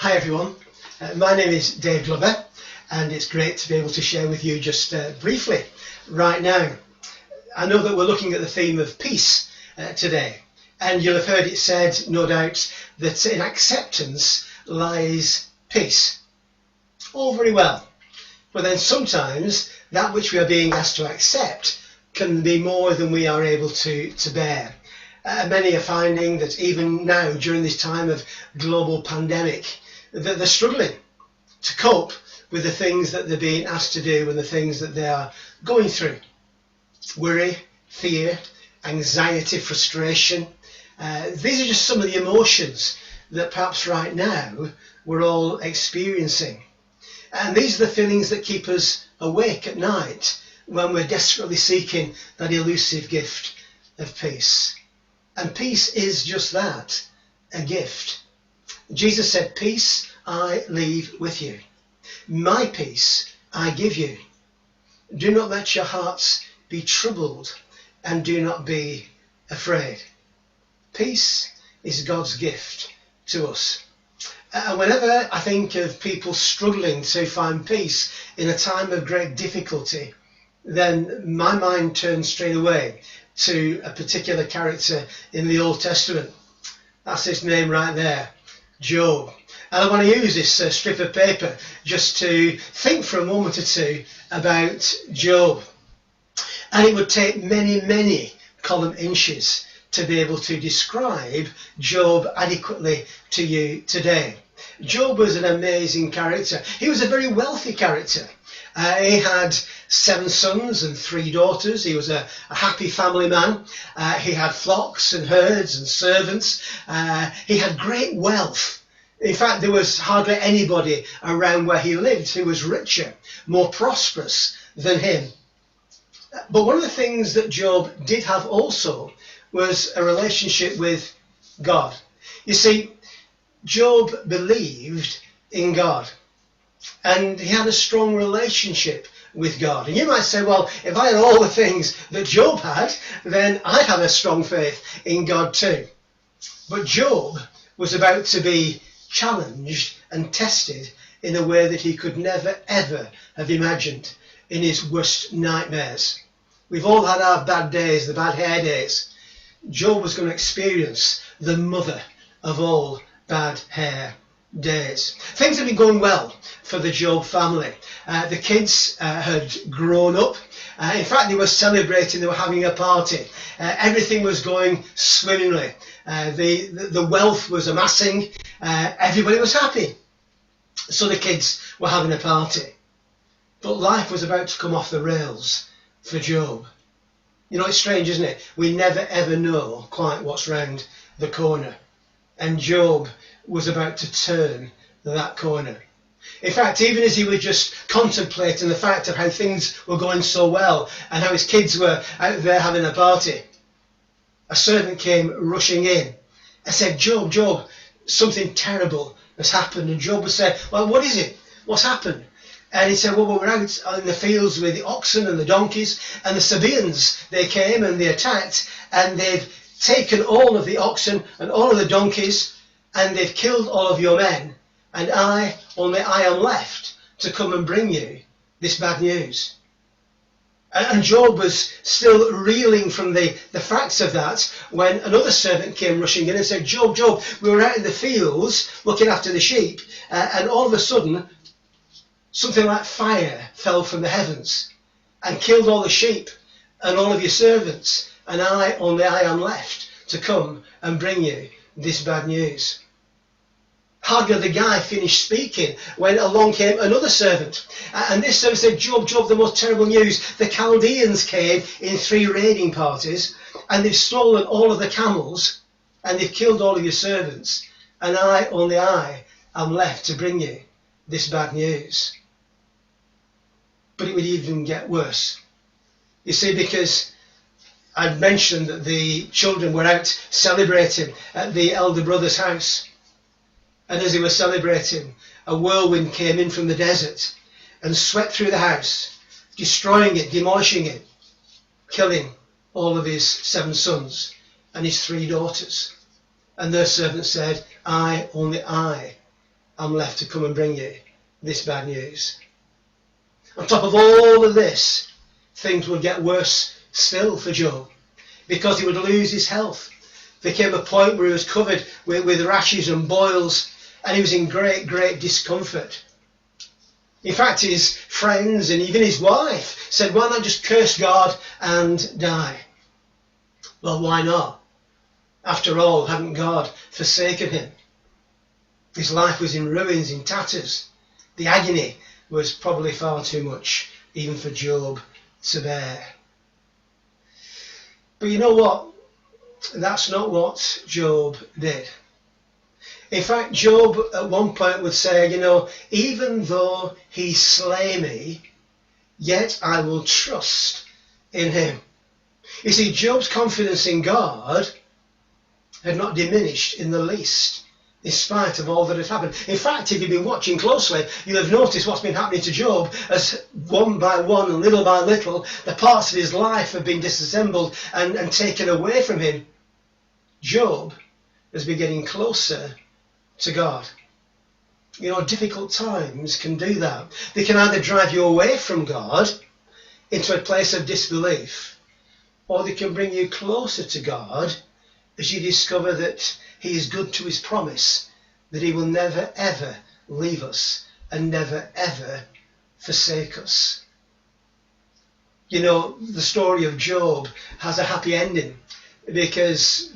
Hi everyone, my name is Dave Glover and it's great to be able to share with you just briefly right now. I know that we're looking at the theme of peace today, and you'll have heard it said, no doubt, that in acceptance lies peace. All very well, but then sometimes that which we are being asked to accept can be more than we are able to bear. Many are finding that even now, during this time of global pandemic, that they're struggling to cope with the things that they're being asked to do and the things that they are going through. Worry, fear, anxiety, frustration. These are just some of the emotions that perhaps right now we're all experiencing. And these are the feelings that keep us awake at night when we're desperately seeking that elusive gift of peace. And peace is just that, a gift. Jesus said, "Peace I leave with you. My peace I give you. Do not let your hearts be troubled and do not be afraid." Peace is God's gift to us. And whenever I think of people struggling to find peace in a time of great difficulty, then my mind turns straight away to a particular character in the Old Testament. That's his name right there, Job. And I want to use this strip of paper just to think for a moment or two about Job. And it would take many, many column inches to be able to describe Job adequately to you today. Job was an amazing character. He was a very wealthy character. He had 7 sons and 3 daughters. He was a happy family man. He had flocks and herds and servants. He had great wealth. In fact, there was hardly anybody around where he lived who was richer, more prosperous than him. But one of the things that Job did have also was a relationship with God. You see, Job believed in God, and he had a strong relationship with God. And you might say, well, if I had all the things that Job had, then I'd have a strong faith in God too. But Job was about to be challenged and tested in a way that he could never ever have imagined in his worst nightmares. We've all had our bad days, the bad hair days. Job was going to experience the mother of all bad hair days. Things have been going well for the Job family. The kids had grown up. In fact, they were celebrating, they were having a party. Everything was going swimmingly. The wealth was amassing. Everybody was happy. So the kids were having a party. But life was about to come off the rails for Job. You know, it's strange, isn't it? We never ever know quite what's round the corner. And Job was about to turn that corner. In fact, even as he was just contemplating the fact of how things were going so well and how his kids were out there having a party, a servant came rushing in and said, Job, something terrible has happened. And Job would say, well, what is it? What's happened? And he said, well, we're out in the fields with the oxen and the donkeys, and the Sabaeans, they came and they attacked, and they've taken all of the oxen and all of the donkeys, and they've killed all of your men, and only I am left to come and bring you this bad news. And Job was still reeling from the facts of that when another servant came rushing in and said, Job, we were out in the fields looking after the sheep, and all of a sudden something like fire fell from the heavens and killed all the sheep and all of your servants, and only I am left to come and bring you this bad news. Hardly the guy finished speaking when along came another servant. And this servant said, Job, the most terrible news. The Chaldeans came in 3 raiding parties, and they've stolen all of the camels, and they've killed all of your servants, and only I am left to bring you this bad news. But it would even get worse. You see, because I'd mentioned that the children were out celebrating at the elder brother's house. And as they were celebrating, a whirlwind came in from the desert and swept through the house, destroying it, demolishing it, killing all of his 7 sons and his 3 daughters. And their servant said, only I I'm left to come and bring you this bad news. On top of all of this, things would get worse still for Job, because he would lose his health. There came a point where he was covered with rashes and boils, and he was in great, great discomfort. In fact, his friends and even his wife said, why not just curse God and die? Well, why not? After all, hadn't God forsaken him? His life was in ruins, in tatters. The agony was probably far too much, even for Job to bear. But you know what? That's not what Job did. In fact, Job at one point would say, even though he slay me, yet I will trust in him. You see, Job's confidence in God had not diminished in the least, in spite of all that had happened. In fact, if you've been watching closely, you'll have noticed what's been happening to Job as one by one and little by little, the parts of his life have been disassembled and taken away from him. Job has been getting closer to God. Difficult times can do that. They can either drive you away from God into a place of disbelief, or they can bring you closer to God as you discover that he is good to his promise, that he will never ever leave us and never ever forsake us. The story of Job has a happy ending, because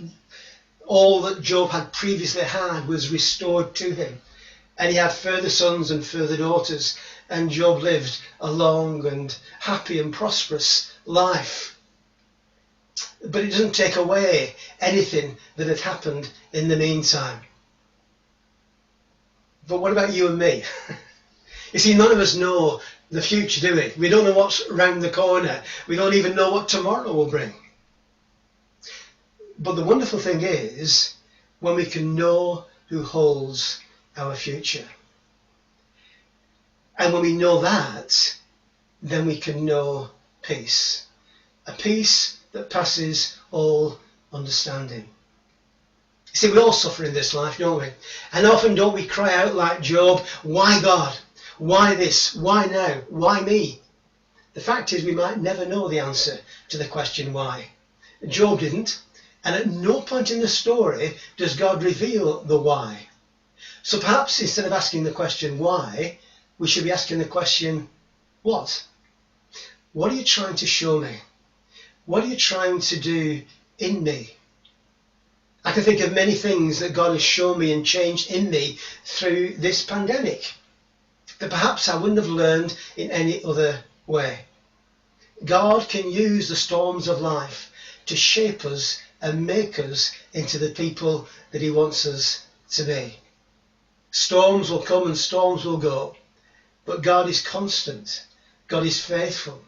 all that Job had previously had was restored to him, and he had further sons and further daughters, and Job lived a long and happy and prosperous life. But it doesn't take away anything that had happened in the meantime. But what about you and me? You see, none of us know the future, do we? We don't know what's round the corner. We don't even know what tomorrow will bring. But the wonderful thing is when we can know who holds our future. And when we know that, then we can know peace. A peace that passes all understanding. You see, we all suffer in this life, don't we? And often don't we cry out like Job, why God? Why this? Why now? Why me? The fact is we might never know the answer to the question why. Job didn't, and at no point in the story does God reveal the why. So perhaps instead of asking the question why, we should be asking the question what? What are you trying to show me? What are you trying to do in me? I can think of many things that God has shown me and changed in me through this pandemic that perhaps I wouldn't have learned in any other way. God can use the storms of life to shape us and make us into the people that he wants us to be. Storms will come and storms will go, but God is constant. God is faithful.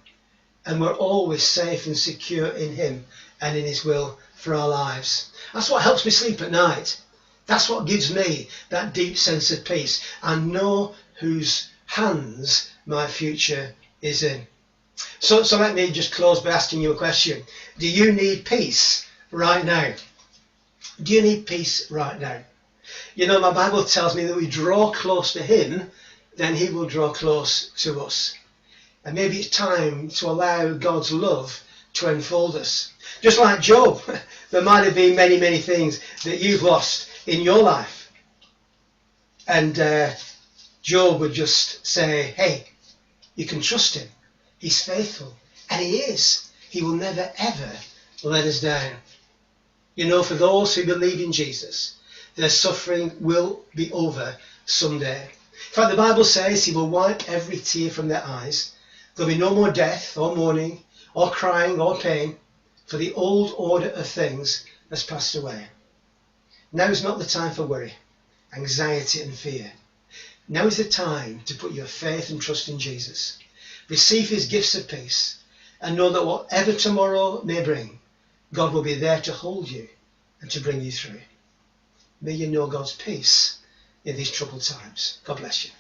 And we're always safe and secure in him and in his will for our lives. That's what helps me sleep at night. That's what gives me that deep sense of peace. I know whose hands my future is in. So let me just close by asking you a question. Do you need peace right now? Do you need peace right now? My Bible tells me that we draw close to him, then he will draw close to us. And maybe it's time to allow God's love to enfold us. Just like Job, there might have been many, many things that you've lost in your life. And Job would just say, hey, you can trust him. He's faithful. And he is. He will never, ever let us down. For those who believe in Jesus, their suffering will be over someday. In fact, the Bible says he will wipe every tear from their eyes. There'll be no more death or mourning or crying or pain, for the old order of things has passed away. Now is not the time for worry, anxiety and fear. Now is the time to put your faith and trust in Jesus. Receive his gifts of peace and know that whatever tomorrow may bring, God will be there to hold you and to bring you through. May you know God's peace in these troubled times. God bless you.